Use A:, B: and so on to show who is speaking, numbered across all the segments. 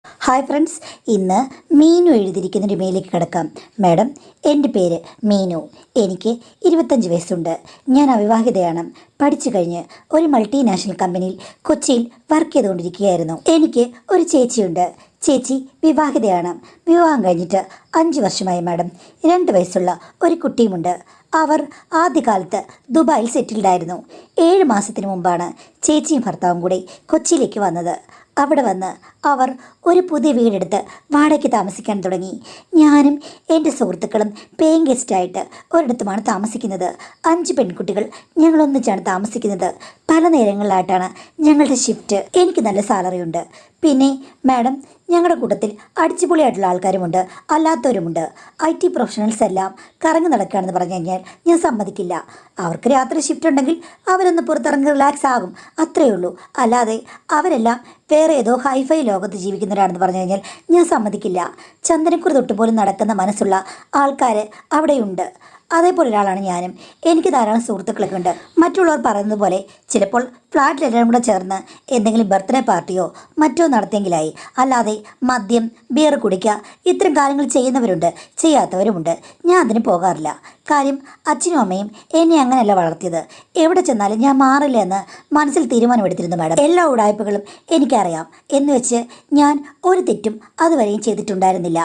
A: Hi friends, ഇന്ന് മീനു എഴുതിയിരിക്കുന്നൊരു മെയിലേക്ക് കിടക്കാം. Madam, എൻ്റെ പേര് മീനു. എനിക്ക് 25 വയസ്സുണ്ട്. ഞാൻ അവിവാഹിതയാണ്. പഠിച്ചു കഴിഞ്ഞ് ഒരു മൾട്ടിനാഷണൽ കമ്പനിയിൽ കൊച്ചിയിൽ വർക്ക് ചെയ്തുകൊണ്ടിരിക്കുകയായിരുന്നു. എനിക്ക് ഒരു ചേച്ചിയുണ്ട്. ചേച്ചി വിവാഹിതയാണ്. വിവാഹം കഴിഞ്ഞിട്ട് 5 വർഷമായി മാഡം. 2 വയസ്സുള്ള ഒരു കുട്ടിയുമുണ്ട്. അവർ ആദ്യകാലത്ത് ദുബായിൽ സെറ്റിൽഡായിരുന്നു. 7 മാസത്തിന് മുമ്പാണ് ചേച്ചിയും ഭർത്താവും കൂടി കൊച്ചിയിലേക്ക് വന്നത്. അവിടെ വന്ന് അവർ ഒരു പുതിയ വീടെടുത്ത് വാടകയ്ക്ക് താമസിക്കാൻ തുടങ്ങി. ഞാനും എൻ്റെ സുഹൃത്തുക്കളും പേയിങ് ഗസ്റ്റായിട്ട് ഒരിടത്തുമാണ് താമസിക്കുന്നത്. 5 പെൺകുട്ടികൾ ഞങ്ങളൊന്നിച്ചാണ് താമസിക്കുന്നത്. പല നേരങ്ങളിലായിട്ടാണ് ഞങ്ങളുടെ ഷിഫ്റ്റ്. എനിക്ക് നല്ല സാലറി ഉണ്ട്. പിന്നെ മാഡം, ഞങ്ങളുടെ കൂട്ടത്തിൽ അടിച്ചുപൊളിയായിട്ടുള്ള ആൾക്കാരുമുണ്ട്, അല്ലാത്തവരുമുണ്ട്. IT പ്രൊഫഷണൽസ് എല്ലാം കറങ്ങി നടക്കുകയാണെന്ന് പറഞ്ഞു കഴിഞ്ഞാൽ ഞാൻ സമ്മതിക്കില്ല. അവർക്ക് രാത്രി ഷിഫ്റ്റ് ഉണ്ടെങ്കിൽ അവരൊന്ന് പുറത്തിറങ്ങി റിലാക്സ് ആകും, അത്രയേ ഉള്ളൂ. അല്ലാതെ അവരെല്ലാം വേറെ ഏതോ ഹൈഫൈ ലോകത്ത് ജീവിക്കുന്നവരാണെന്ന് പറഞ്ഞു കഴിഞ്ഞാൽ ഞാൻ സമ്മതിക്കില്ല. ചന്ദനക്കുറി തൊട്ടുപോലും നടക്കുന്ന മനസ്സുള്ള ആൾക്കാർ അവിടെയുണ്ട്. അതേപോലെ ഒരാളാണ് ഞാനും. എനിക്ക് ധാരാളം സുഹൃത്തുക്കളൊക്കെ ഉണ്ട്. മറ്റുള്ളവർ പറയുന്നത് പോലെ ചിലപ്പോൾ ഫ്ലാറ്റിലെല്ലാവരും കൂടെ ചേർന്ന് എന്തെങ്കിലും ബർത്ത്ഡേ പാർട്ടിയോ മറ്റോ നടത്തിയെങ്കിലായി. അല്ലാതെ മദ്യം, ബിയർ കുടിക്കുക, ഇത്തരം കാര്യങ്ങൾ ചെയ്യുന്നവരുണ്ട്, ചെയ്യാത്തവരുമുണ്ട്. ഞാൻ അതിന് പോകാറില്ല. കാര്യം അച്ഛനും അമ്മയും എന്നെ അങ്ങനെയല്ല വളർത്തിയത്. എവിടെ ചെന്നാലും ഞാൻ മാറില്ല എന്ന് മനസ്സിൽ തീരുമാനമെടുത്തിരുന്നു മാഡം. എല്ലാ ഉടായ്പകളും എനിക്കറിയാം എന്ന് വെച്ച് ഞാൻ ഒരു തെറ്റും അതുവരെയും ചെയ്തിട്ടുണ്ടായിരുന്നില്ല.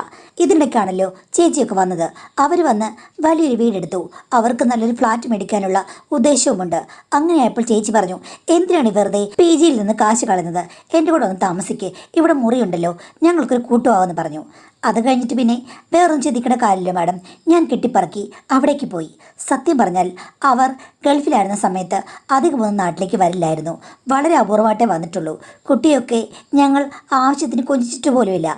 A: ഇതിനിടയ്ക്കാണല്ലോ ചേച്ചിയൊക്കെ വന്നത്. അവർ വന്ന് വലിയൊരു വീടെടുത്തു. അവർക്ക് നല്ലൊരു ഫ്ലാറ്റ് മേടിക്കാനുള്ള ഉദ്ദേശവുമുണ്ട്. അങ്ങനെയായപ്പോൾ ചേച്ചി പറഞ്ഞു, എന്തിനാണ് വെറുതെ PGയിൽ നിന്ന് കാശ് കളയുന്നത്? എൻ്റെ കൂടെ ഒന്ന് താമസിക്കേ, ഇവിടെ മുറിയുണ്ടല്ലോ, ഞങ്ങൾക്കൊരു കൂട്ടുമാവെന്ന് പറഞ്ഞു. അത് കഴിഞ്ഞിട്ട് പിന്നെ വേറൊന്നും ചിന്തിക്കേണ്ട കാര്യമില്ല മാഡം. ഞാൻ കെട്ടിപ്പറക്കി അവിടേക്ക് പോയി. സത്യം പറഞ്ഞാൽ അവർ ഗൾഫിലായിരുന്ന സമയത്ത് അധികമൊന്നും നാട്ടിലേക്ക് വരില്ലായിരുന്നു. വളരെ അപൂർവമായിട്ടേ വന്നിട്ടുള്ളൂ. കുട്ടിയൊക്കെ ഞങ്ങൾ ആവശ്യത്തിന് കൊഞ്ചിച്ചിട്ട് പോലുമില്ല.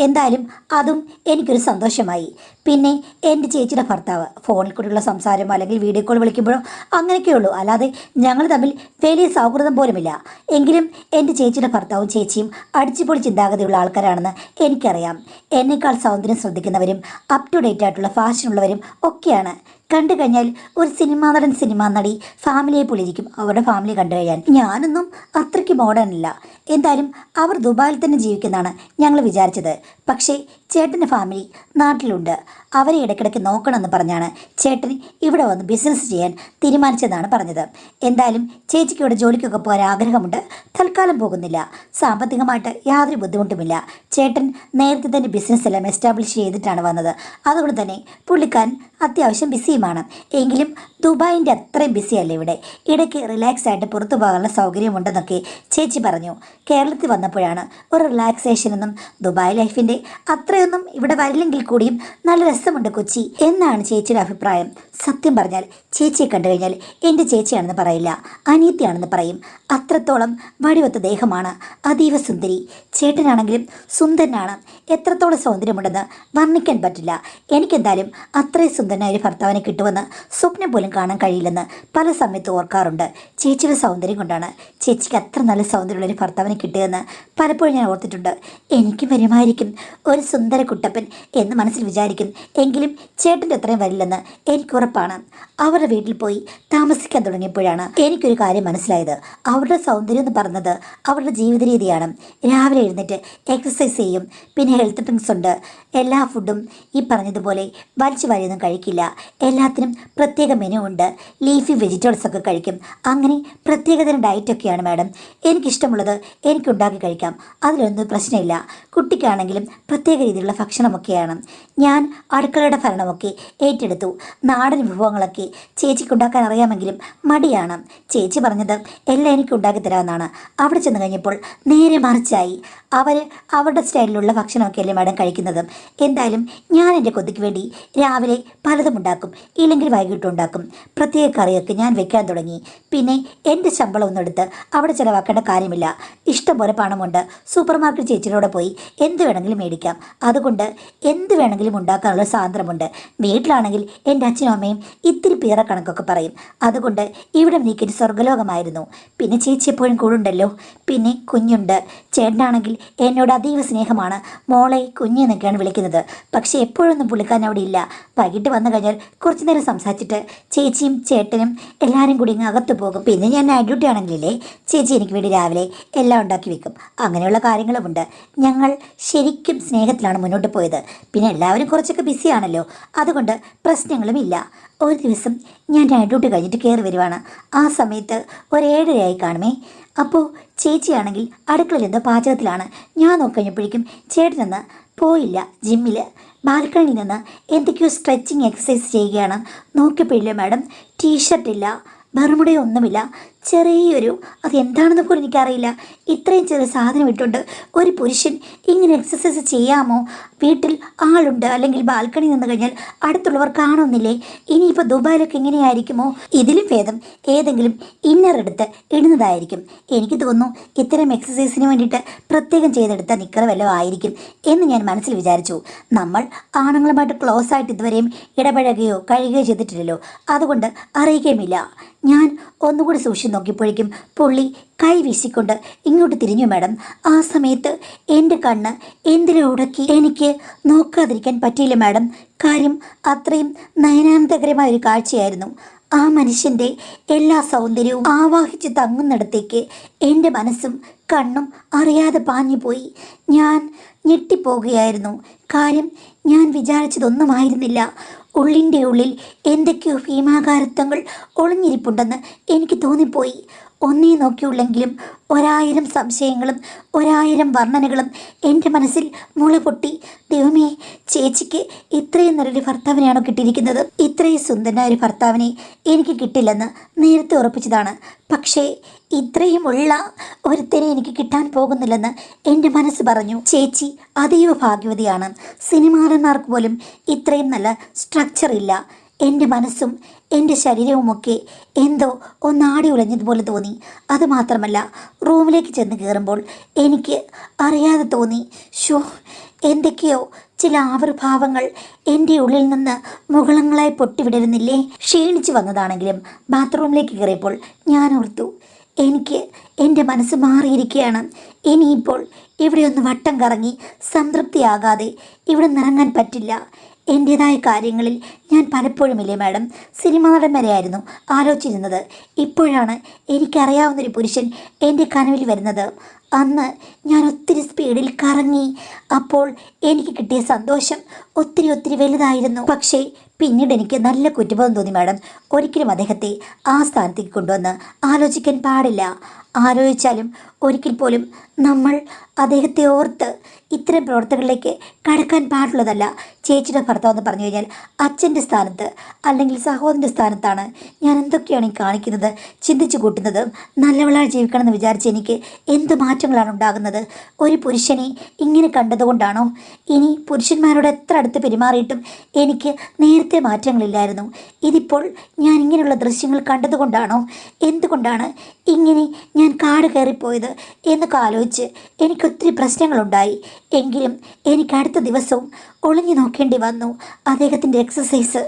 A: എന്തായാലും അതും എനിക്കൊരു സന്തോഷമായി. പിന്നെ എൻ്റെ ചേച്ചിയുടെ ഭർത്താവ് ഫോണിൽ കൂടെയുള്ള സംസാരമോ അല്ലെങ്കിൽ വീഡിയോ കോൾ വിളിക്കുമ്പോഴോ അങ്ങനെയൊക്കെയുള്ളൂ. അല്ലാതെ ഞങ്ങൾ തമ്മിൽ വലിയ സൗഹൃദം പോലുമില്ല. എങ്കിലും എൻ്റെ ചേച്ചിയുടെ ഭർത്താവും ചേച്ചിയും അടിച്ചുപൊളി ചിന്താഗതിയുള്ള ആൾക്കാരാണെന്ന് എനിക്കറിയാം. എന്നേക്കാൾ സൗന്ദര്യം ശ്രദ്ധിക്കുന്നവരും അപ് ടു ഡേറ്റ് ആയിട്ടുള്ള ഫാഷനുള്ളവരും ഒക്കെയാണ്. കണ്ടു കഴിഞ്ഞാൽ ഒരു സിനിമാ നടൻ, സിനിമാ നടി ഫാമിലിയെ പോലിരിക്കും അവരുടെ ഫാമിലി കണ്ടു കഴിയാൻ. ഞാനൊന്നും അത്രയ്ക്ക് മോഡേൺ അല്ല. എന്തായാലും അവർ ദുബായിൽ തന്നെ ജീവിക്കുന്നതാണ് ഞങ്ങൾ വിചാരിച്ചത്. പക്ഷേ ചേട്ടൻ്റെ ഫാമിലി നാട്ടിലുണ്ട്. അവരെ ഇടയ്ക്കിടയ്ക്ക് നോക്കണമെന്ന് പറഞ്ഞാണ് ചേട്ടൻ ഇവിടെ വന്ന് ബിസിനസ് ചെയ്യാൻ തീരുമാനിച്ചതെന്നാണ് പറഞ്ഞത്. എന്തായാലും ചേച്ചിക്ക് ഇവിടെ ജോലിക്കൊക്കെ പോകാൻ ആഗ്രഹമുണ്ട്. തൽക്കാലം പോകുന്നില്ല. സാമ്പത്തികമായിട്ട് യാതൊരു ബുദ്ധിമുട്ടുമില്ല. ചേട്ടൻ നേരത്തെ തന്നെ ബിസിനസ് എല്ലാം എസ്റ്റാബ്ലിഷ് ചെയ്തിട്ടാണ് വന്നത്. അതുകൊണ്ട് തന്നെ പുള്ളിക്കാരൻ അത്യാവശ്യം ബിസിയുമാണ്. എങ്കിലും ദുബായിൻ്റെ അത്രയും ബിസിയല്ല ഇവിടെ. ഇടയ്ക്ക് റിലാക്സ് ആയിട്ട് പുറത്തു പോകാനുള്ള സൗകര്യമുണ്ടെന്നൊക്കെ ചേച്ചി പറഞ്ഞു. കേരളത്തിൽ വന്നപ്പോഴാണ് ഒരു റിലാക്സേഷനൊന്നും ദുബായ് ലൈഫിൻ്റെ അത്രയൊന്നും ഇവിടെ വരില്ലെങ്കിൽ കൂടിയും നല്ല രസമുണ്ട് കൊച്ചി എന്നാണ് ചേച്ചിയുടെ അഭിപ്രായം. സത്യം പറഞ്ഞാൽ ചേച്ചിയെ കണ്ടു കഴിഞ്ഞാൽ എൻ്റെ ചേച്ചിയാണെന്ന് പറയില്ല, അനിയത്തിയാണെന്ന് പറയും. അത്രത്തോളം വടിവത്ത ദേഹമാണ്, അതീവ സുന്ദരി. ചേട്ടനാണെങ്കിലും സുന്ദരനാണ്. എത്രത്തോളം സൗന്ദര്യമുണ്ടെന്ന് വർണ്ണിക്കാൻ പറ്റില്ല. എനിക്കെന്തായാലും അത്രയും സുന്ദരനായ ഒരു ഭർത്താവിനെ കിട്ടുമെന്ന് സ്വപ്നം പോലും കാണാൻ കഴിയില്ലെന്ന് പല സമയത്ത് ഓർക്കാറുണ്ട്. ചേച്ചിയുടെ സൗന്ദര്യം കൊണ്ടാണ് ചേച്ചിക്ക് അത്ര നല്ല സൗന്ദര്യമുള്ളൊരു ഭർത്താവിനെ കിട്ടുകയെന്ന് പലപ്പോഴും ഞാൻ ഓർത്തിട്ടുണ്ട്. എനിക്കും വരുമായിരിക്കും ഒരു സുന്ദര കുട്ടപ്പൻ എന്ന് മനസ്സിൽ വിചാരിക്കും. എങ്കിലും ചേട്ടൻ്റെ അത്രയും വരില്ലെന്ന് എനിക്ക് ഉറപ്പാണ്. അവരുടെ വീട്ടിൽ പോയി താമസിക്കാൻ തുടങ്ങിയപ്പോഴാണ് എനിക്കൊരു കാര്യം മനസ്സിലായത്. അവരുടെ സൗന്ദര്യം എന്ന് പറഞ്ഞത് അവരുടെ ജീവിത രീതിയാണ്. രാവിലെ എഴുന്നേറ്റ് എക്സസൈസ് ചെയ്യും. പിന്നെ ഹെൽത്ത് ഡ്രിങ്ക്സ് ഉണ്ട്. എല്ലാ ഫുഡും ഈ പറഞ്ഞതുപോലെ വലിച്ചു വാരിയൊന്നും കഴിക്കില്ല. എല്ലാത്തിനും പ്രത്യേക മെനു ഉണ്ട്. ലീഫി വെജിറ്റബിൾസ് ഒക്കെ കഴിക്കും. അങ്ങനെ പ്രത്യേകതരം ഡയറ്റൊക്കെയാണ് മാഡം. എനിക്കിഷ്ടമുള്ളത് എനിക്കുണ്ടാക്കി കഴിക്കാം, അതിലൊന്നും പ്രശ്നമില്ല. കുട്ടിക്കാണെങ്കിലും പ്രത്യേക രീതിയിലുള്ള ഭക്ഷണമൊക്കെയാണ്. ഞാൻ അടുക്കളയുടെ ഭരണമൊക്കെ ഏറ്റെടുത്തു. നാടൻ വിഭവങ്ങളൊക്കെ ചേച്ചിക്കുണ്ടാക്കാൻ അറിയാമെങ്കിലും മടിയാണ്. ചേച്ചി പറഞ്ഞത് എല്ലാം എനിക്ക് ഉണ്ടാക്കി തരാമെന്നാണ്. അവിടെ ചെന്ന് കഴിഞ്ഞപ്പോൾ നേരെ മറിച്ചായി. അവരുടെ സ്റ്റൈലിലുള്ള ഭക്ഷണമൊക്കെ അല്ലേ മാഡം കഴിക്കുന്നത്. എന്തായാലും ഞാൻ എൻ്റെ കൊതിക്ക് വേണ്ടി രാവിലെ പലതും ഉണ്ടാക്കും, ഇല്ലെങ്കിൽ വൈകിട്ടും ഉണ്ടാക്കും. പ്രത്യേക കറിയൊക്കെ ഞാൻ വെക്കാൻ തുടങ്ങി. പിന്നെ എൻ്റെ ശമ്പളം ഒന്നും എടുത്ത് അവിടെ ചിലവാക്കേണ്ട കാര്യമില്ല. ഇഷ്ടംപോലെ പണമുണ്ട്. സൂപ്പർ മാർക്കറ്റ് ചേച്ചിയോടെ പോയി എന്ത് വേണമെങ്കിലും മേടിക്കാം. അതുകൊണ്ട് എന്ത് വേണമെങ്കിലും ഉണ്ടാക്കാനുള്ള സ്വാതന്ത്ര്യമുണ്ട്. വീട്ടിലാണെങ്കിൽ എൻ്റെ അച്ഛനും അമ്മയും ഇത്തിരി പീറ കണക്കൊക്കെ പറയും. അതുകൊണ്ട് ഇവിടെ എനിക്കൊരു സ്വർഗ്ഗലോകമായിരുന്നു. പിന്നെ ചേച്ചി എപ്പോഴും കൂടുണ്ടല്ലോ. പിന്നെ കുഞ്ഞുണ്ട്. ചേട്ടനാണെങ്കിൽ എന്നോട് അതീവ സ്നേഹമാണ്. മോളെ കുഞ്ഞെന്നൊക്കെയാണ് വിളിക്കുന്നത്. പക്ഷേ എപ്പോഴൊന്നും പുള്ളിക്കാരൻ അവിടെ ഇല്ല. വൈകിട്ട് വന്നു കഴിഞ്ഞാൽ കുറച്ചു നേരം സംസാരിച്ചിട്ട് ചേച്ചിയും ചേട്ടനും എല്ലാവരും കൂടി ഇങ്ങ് അകത്ത് പോകും. പിന്നെ ഞാൻ നൈറ്റ് ഡ്യൂട്ടി ആണെങ്കിലേ ചേച്ചി എനിക്ക് വേണ്ടി രാവിലെ എല്ലാം ഉണ്ടാക്കി വെക്കും. അങ്ങനെയുള്ള കാര്യങ്ങളുമുണ്ട്. ഞങ്ങൾ ശരിക്കും സ്നേഹത്തിലാണ് മുന്നോട്ട് പോയത്. പിന്നെ എല്ലാവരും കുറച്ചൊക്കെ ബിസിയാണല്ലോ, അതുകൊണ്ട് പ്രശ്നങ്ങളുമില്ല. ഒരു ദിവസം ഞാൻ നൈറ്റ് ഡ്യൂട്ടി കഴിഞ്ഞിട്ട് കയറി വരുവാണ്. ആ സമയത്ത് ഒരു 7:30 കാണുമേ. അപ്പോൾ ചേച്ചിയാണെങ്കിൽ അടുക്കളയിൽ എന്തോ പാചകത്തിലാണ്. ഞാൻ നോക്കിക്കഴിഞ്ഞപ്പോഴേക്കും ചേട്ടനെന്ന് പോയില്ല, ജിമ്മിൽ ബാൽക്കണിയിൽ നിന്ന് എന്തൊക്കെയോ സ്ട്രെച്ചിങ് എക്സസൈസ് ചെയ്യുകയാണ്. നോക്കിയപ്പോഴില്ല മാഡം, ടീഷർട്ടില്ല, ബർമുടയൊന്നുമില്ല, ചെറിയൊരു അതെന്താണെന്ന് പോലും എനിക്കറിയില്ല. ഇത്രയും ചെറിയ സാധനം ഇട്ടുകൊണ്ട് ഒരു പുരുഷൻ ഇങ്ങനെ എക്സസൈസ് ചെയ്യാമോ? വീട്ടിൽ ആളുണ്ട്, അല്ലെങ്കിൽ ബാൽക്കണി നിന്ന് കഴിഞ്ഞാൽ അടുത്തുള്ളവർ കാണുന്നില്ലേ? ഇനിയിപ്പോൾ ദുബായിലൊക്കെ എങ്ങനെയായിരിക്കുമോ? ഇതിലും ഭേദം ഏതെങ്കിലും ഇന്നർ എടുത്ത് ഇടുന്നതായിരിക്കും. എനിക്ക് തോന്നുന്നു ഇത്തരം എക്സസൈസിന് വേണ്ടിയിട്ട് പ്രത്യേകം ചെയ്തെടുത്ത നിക്കർ വല്ലതും ആയിരിക്കും എന്ന് ഞാൻ മനസ്സിൽ വിചാരിച്ചു. നമ്മൾ ആണുങ്ങളുമായിട്ട് ക്ലോസ് ആയിട്ട് ഇതുവരെയും ഇടപഴകുകയോ കഴിയുകയോ ചെയ്തിട്ടില്ലല്ലോ, അതുകൊണ്ട് അറിയിക്കുകയുമില്ല. ഞാൻ ഒന്നുകൂടി സൂക്ഷിച്ച് നോക്കിയപ്പോഴേക്കും പുള്ളി കൈ വീശിക്കൊണ്ട് ഇങ്ങോട്ട് തിരിഞ്ഞു മാഡം. ആ സമയത്ത് എൻ്റെ കണ്ണ് എന്തിലും ഉടക്കി. എനിക്ക് നോക്കാതിരിക്കാൻ പറ്റിയില്ല മാഡം. കാര്യം അത്രയും നയനാനന്ദകരമായ ഒരു കാഴ്ചയായിരുന്നു. ആ മനുഷ്യൻ്റെ എല്ലാ സൗന്ദര്യവും ആവാഹിച്ച് തങ്ങുന്നിടത്തേക്ക് എൻ്റെ മനസ്സും കണ്ണും അറിയാതെ പാഞ്ഞുപോയി. ഞാൻ ഞെട്ടിപ്പോകുകയായിരുന്നു. കാര്യം ഞാൻ വിചാരിച്ചതൊന്നുമായിരുന്നില്ല. ഉള്ളിൻ്റെ ഉള്ളിൽ എന്തൊക്കെയോ ഭീമാകാരത്വങ്ങൾ ഒളിഞ്ഞിരിപ്പുണ്ടെന്ന് എനിക്ക് തോന്നിപ്പോയി. ഒന്നേ നോക്കിയുള്ളെങ്കിലും 1000 സംശയങ്ങളും 1000 വർണ്ണനകളും എൻ്റെ മനസ്സിൽ മുളപൊട്ടി. ദൈവമേ, ചേച്ചിക്ക് ഇത്രയും നല്ലൊരു ഭർത്താവിനെയാണോ കിട്ടിയിരിക്കുന്നത്? ഇത്രയും സുന്ദരനായ ഒരു ഭർത്താവിനെ എനിക്ക് കിട്ടില്ലെന്ന് നേരത്തെ ഉറപ്പിച്ചതാണ്. പക്ഷേ ഇത്രയുമുള്ള ഒരുത്തനെ എനിക്ക് കിട്ടാൻ പോകുന്നില്ലെന്ന് എൻ്റെ മനസ്സ് പറഞ്ഞു. ചേച്ചി അതീവ ഭാഗ്യവതിയാണ്. സിനിമാടന്മാർക്ക് പോലും ഇത്രയും നല്ല സ്ട്രക്ചർ ഇല്ല. എൻ്റെ മനസ്സും എൻ്റെ ശരീരവുമൊക്കെ എന്തോ ഒന്നാടി ഉലഞ്ഞതുപോലെ തോന്നി. അതുമാത്രമല്ല, റൂമിലേക്ക് ചെന്ന് കയറുമ്പോൾ എനിക്ക് അറിയാതെ തോന്നി, ഷോ എന്തൊക്കെയോ ചില ആവിർഭാവങ്ങൾ എൻ്റെ ഉള്ളിൽ നിന്ന് മുകളങ്ങളായി പൊട്ടിവിടരുന്നില്ലേ? ക്ഷീണിച്ചു വന്നതാണെങ്കിലും ബാത്റൂമിലേക്ക് കയറിയപ്പോൾ ഞാൻ ഓർത്തു, എനിക്ക് എൻ്റെ മനസ്സ് മാറിയിരിക്കുകയാണ്. ഇനിയിപ്പോൾ ഇവിടെ ഒന്ന് വട്ടം കറങ്ങി സംതൃപ്തിയാകാതെ ഇവിടെ നിറങ്ങാൻ പറ്റില്ല. എൻ്റേതായ കാര്യങ്ങളിൽ ഞാൻ പലപ്പോഴുമില്ലേ മാഡം സിനിമാ നടൻ വരെയായിരുന്നു ആലോചിച്ചിരുന്നത്. ഇപ്പോഴാണ് എനിക്കറിയാവുന്നൊരു പുരുഷൻ എൻ്റെ കനവിൽ വരുന്നത്. അന്ന് ഞാൻ ഒത്തിരി സ്പീഡിൽ കറങ്ങി. അപ്പോൾ എനിക്ക് കിട്ടിയ സന്തോഷം ഒത്തിരി വലുതായിരുന്നു. പക്ഷേ പിന്നീട് എനിക്ക് നല്ല കുറ്റബോധം തോന്നി മാഡം. ഒരിക്കലും അദ്ദേഹത്തെ ആ സ്ഥാനത്തേക്ക് കൊണ്ടുവന്ന് ആലോചിക്കാൻ പാടില്ല. ആലോചിച്ചാലും ഒരിക്കൽ പോലും നമ്മൾ അദ്ദേഹത്തെ ഓർത്ത് ഇത്തരം പ്രവർത്തനങ്ങളിലേക്ക് കടക്കാൻ പാടുള്ളതല്ല. ചേച്ചിയുടെ ഭർത്താവ് എന്ന് പറഞ്ഞു കഴിഞ്ഞാൽ അച്ഛൻ്റെ സ്ഥാനത്ത് അല്ലെങ്കിൽ സഹോദരൻ്റെ സ്ഥാനത്താണ്. ഞാൻ എന്തൊക്കെയാണ് ഈ കാണിക്കുന്നത്, ചിന്തിച്ചു കൂട്ടുന്നത്? നല്ലവളായി ജീവിക്കണമെന്ന് വിചാരിച്ച് എനിക്ക് എന്ത് മാറ്റങ്ങളാണ് ഉണ്ടാകുന്നത്? ഒരു പുരുഷനെ ഇങ്ങനെ കണ്ടതുകൊണ്ടാണോ? ഇനി പുരുഷന്മാരോട് എത്ര അടുത്ത് പെരുമാറിയിട്ടും എനിക്ക് നേരത്തെ മാറ്റങ്ങളില്ലായിരുന്നു. ഇതിപ്പോൾ ഞാൻ ഇങ്ങനെയുള്ള ദൃശ്യങ്ങൾ കണ്ടതുകൊണ്ടാണോ? എന്തുകൊണ്ടാണ് ഇങ്ങനെ ഞാൻ കാട് കയറിപ്പോയത് എന്നൊക്കെ ആലോചിച്ച് എനിക്കൊത്തിരി പ്രശ്നങ്ങളുണ്ടായി. എങ്കിലും എനിക്ക് അടുത്ത ദിവസവും ഒളിഞ്ഞു നോക്കേണ്ടി വന്നു അദ്ദേഹത്തിൻ്റെ എക്സസൈസ്.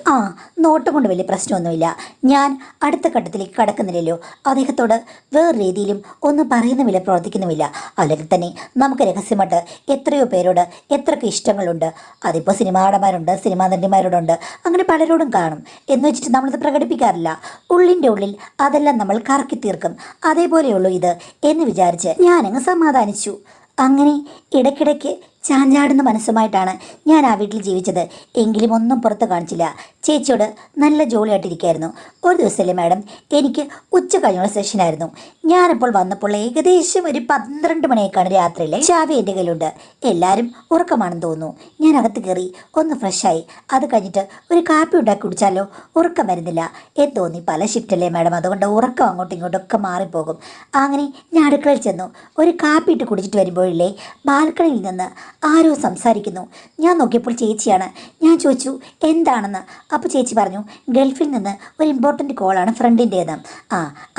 A: നോട്ടം കൊണ്ട് വലിയ പ്രശ്നമൊന്നുമില്ല. ഞാൻ അടുത്ത ഘട്ടത്തിലേക്ക് കടക്കുന്നില്ലല്ലോ. അദ്ദേഹത്തോട് വേറെ രീതിയിലും ഒന്നും പറയുന്നുമില്ല, പ്രവർത്തിക്കുന്നുമില്ല. അല്ലെങ്കിൽ തന്നെ നമുക്ക് രഹസ്യമായിട്ട് എത്രയോ പേരോട് എത്രയൊക്കെ ഇഷ്ടങ്ങളുണ്ട്. അതിപ്പോൾ സിനിമാടന്മാരുണ്ട്, സിനിമാ നടിമാരോടുണ്ട്, അങ്ങനെ പലരോടും കാണും. എന്ന് വെച്ചിട്ട് നമ്മളത് പ്രകടിപ്പിക്കാറില്ല. ഉള്ളിൻ്റെ ഉള്ളിൽ അതെല്ലാം നമ്മൾ കറക്കി തീർക്കും. അതേപോലെയുള്ളൂ ഇത് എന്ന് വിചാരിച്ച് ഞാനങ്ങ് സമാധാനിച്ചു. അങ്ങനെ ഇടയ്ക്കിടയ്ക്ക് ചാഞ്ചാടുന്ന മനസ്സുമായിട്ടാണ് ഞാൻ ആ വീട്ടിൽ ജീവിച്ചത്. എങ്കിലും ഒന്നും പുറത്ത് കാണിച്ചില്ല. ചേച്ചിയോട് നല്ല ജോലിയായിട്ടിരിക്കുകയായിരുന്നു. ഒരു ദിവസമല്ലേ മാഡം, എനിക്ക് ഉച്ച കഴിഞ്ഞുള്ള സെഷനായിരുന്നു. ഞാനപ്പോൾ വന്നപ്പോൾ ഏകദേശം ഒരു 12 മണിയൊക്കെയാണ് രാത്രിയിലെ. ചാവി എൻ്റെ കയ്യിലുണ്ട്. എല്ലാവരും ഉറക്കമാണെന്ന് തോന്നുന്നു. ഞാൻ അകത്ത് കയറി ഒന്ന് ഫ്രഷായി. അത് കഴിഞ്ഞിട്ട് ഒരു കാപ്പി ഉണ്ടാക്കി കുടിച്ചാലോ? ഉറക്കം വരുന്നില്ല എന്ന് തോന്നി. പല ഷിഫ്റ്റല്ലേ മാഡം, അതുകൊണ്ട് ഉറക്കം അങ്ങോട്ടും ഇങ്ങോട്ടൊക്കെ മാറിപ്പോകും. അങ്ങനെ ഞാൻ അടുക്കളയിൽ ചെന്നു. ഒരു കാപ്പി ഇട്ട് കുടിച്ചിട്ട് വരുമ്പോഴില്ലേ ബാൽക്കണിയിൽ നിന്ന് ആരോ സംസാരിക്കുന്നു. ഞാൻ നോക്കിയപ്പോൾ ചേച്ചിയാണ്. ഞാൻ ചോദിച്ചു എന്താണെന്ന്. അപ്പോൾ ചേച്ചി പറഞ്ഞു ഗൾഫിൽ നിന്ന് ഒരു ഇമ്പോർട്ടൻറ്റ് കോളാണ് ഫ്രണ്ടിൻ്റേന്ന്.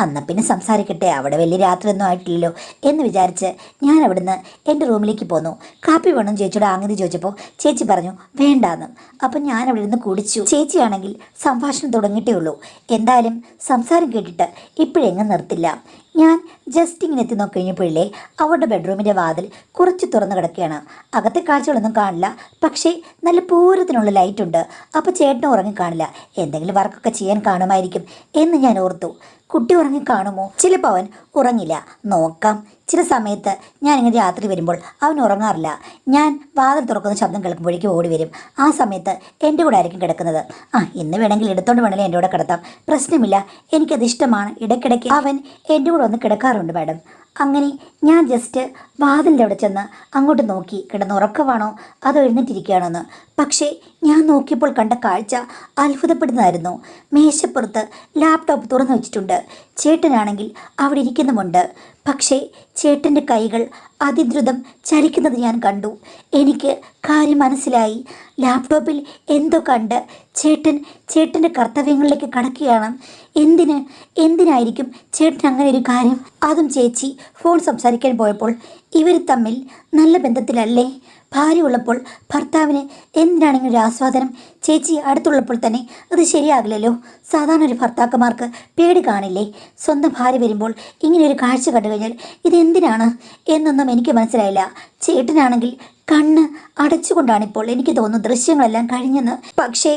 A: എന്നാൽ പിന്നെ സംസാരിക്കട്ടെ, അവിടെ വലിയ രാത്രിയൊന്നും ആയിട്ടില്ലല്ലോ എന്ന് വിചാരിച്ച് ഞാൻ അവിടുന്ന് എൻ്റെ റൂമിലേക്ക് പോന്നു. കാപ്പി വേണം ചേച്ചിയോട് ആംഗ്യതി ചോദിച്ചപ്പോൾ ചേച്ചി പറഞ്ഞു വേണ്ടാന്ന്. അപ്പം ഞാൻ അവിടെ നിന്ന് കുടിച്ചു. ചേച്ചിയാണെങ്കിൽ സംഭാഷണം തുടങ്ങിയിട്ടേ ഉള്ളൂ. എന്തായാലും സംസാരം കേട്ടിട്ട് ഇപ്പോഴെങ്ങും നിർത്തില്ല. ഞാൻ ജസ്റ്റ് ഇങ്ങനെ എത്തി നോക്കിക്കഴിഞ്ഞപ്പോഴില്ലേ അവളുടെ ബെഡ്റൂമിൻ്റെ വാതിൽ കുറച്ച് തുറന്നു കിടക്കുകയാണ്. അകത്തെ കാഴ്ചകളൊന്നും കാണില്ല, പക്ഷേ നല്ല പൂരത്തിനുള്ള ലൈറ്റുണ്ട്. അപ്പോൾ ചേട്ടൻ ഉറങ്ങിക്കാണില്ല, എന്തെങ്കിലും വർക്കൊക്കെ ചെയ്യാൻ കാണുമായിരിക്കും എന്ന് ഞാൻ ഓർത്തു. കുട്ടി ഉറങ്ങിക്കാണുമോ? ചിലപ്പോൾ അവൻ ഉറങ്ങില്ല, നോക്കാം. ചില സമയത്ത് ഞാനിങ്ങനെ രാത്രി വരുമ്പോൾ അവൻ ഉറങ്ങാറില്ല. ഞാൻ വാതിൽ തുറക്കുന്ന ശബ്ദം കേൾക്കുമ്പോഴേക്കും ഓടി വരും. ആ സമയത്ത് എൻ്റെ കൂടെ ആയിരിക്കും കിടക്കുന്നത്. ഇന്ന് വേണമെങ്കിൽ എടുത്തോണ്ട് വേണമെങ്കിൽ എൻ്റെ കൂടെ കിടത്താം, പ്രശ്നമില്ല, എനിക്കത് ഇഷ്ടമാണ്. ഇടയ്ക്കിടയ്ക്ക് അവൻ എൻ്റെ കൂടെ ഒന്ന് കിടക്കാറുണ്ട് മാഡം. അങ്ങനെ ഞാൻ ജസ്റ്റ് വാതിലിൻ്റെ അവിടെ ചെന്ന് അങ്ങോട്ട് നോക്കി, കിടന്നുറക്കമാണോ അതോ എഴുന്നേറ്റിരിക്കുകയാണോ എന്ന്. പക്ഷേ ഞാൻ നോക്കിയപ്പോൾ കണ്ട കാഴ്ച അത്ഭുതപ്പെടുന്നതായിരുന്നു. മേശപ്പുറത്ത് ലാപ്ടോപ്പ് തുറന്നു വെച്ചിട്ടുണ്ട്. ചേട്ടനാണെങ്കിൽ അവിടെ ഇരിക്കുന്നുമുണ്ട്. പക്ഷേ ചേട്ടൻ്റെ കൈകൾ അതിദ്രുതം ചലിക്കുന്നത് ഞാൻ കണ്ടു. എനിക്ക് കാര്യം മനസ്സിലായി. ലാപ്ടോപ്പിൽ എന്തോ കണ്ട് ചേട്ടൻ്റെ കർത്തവ്യങ്ങളിലേക്ക് കടക്കുകയാണ്. എന്തിനായിരിക്കും ചേട്ടൻ അങ്ങനെ ഒരു കാര്യം? അതും ചേച്ചി ഫോൺ സംസാരിക്കാൻ പോയപ്പോൾ ഇവർ തമ്മിൽ നല്ല ബന്ധത്തിലല്ലേ? ഭാര്യ ഉള്ളപ്പോൾ ഭർത്താവിന് എന്തിനാണെങ്കിലും ഒരു ആസ്വാദനം. ചേച്ചി അടുത്തുള്ളപ്പോൾ തന്നെ അത് ശരിയാകില്ലല്ലോ. സാധാരണ ഒരു ഭർത്താക്കന്മാർക്ക് പേടി കാണില്ലേ? സ്വന്തം ഭാര്യ വരുമ്പോൾ ഇങ്ങനെ ഒരു കാഴ്ച കണ്ടു കഴിഞ്ഞാൽ ഇതെന്തിനാണ് എന്നൊന്നും എനിക്ക് മനസ്സിലായില്ല. ചേട്ടനാണെങ്കിൽ കണ്ണ് അടച്ചുകൊണ്ടാണിപ്പോൾ എനിക്ക് തോന്നുന്നു ദൃശ്യങ്ങളെല്ലാം കഴിഞ്ഞെന്ന്. പക്ഷേ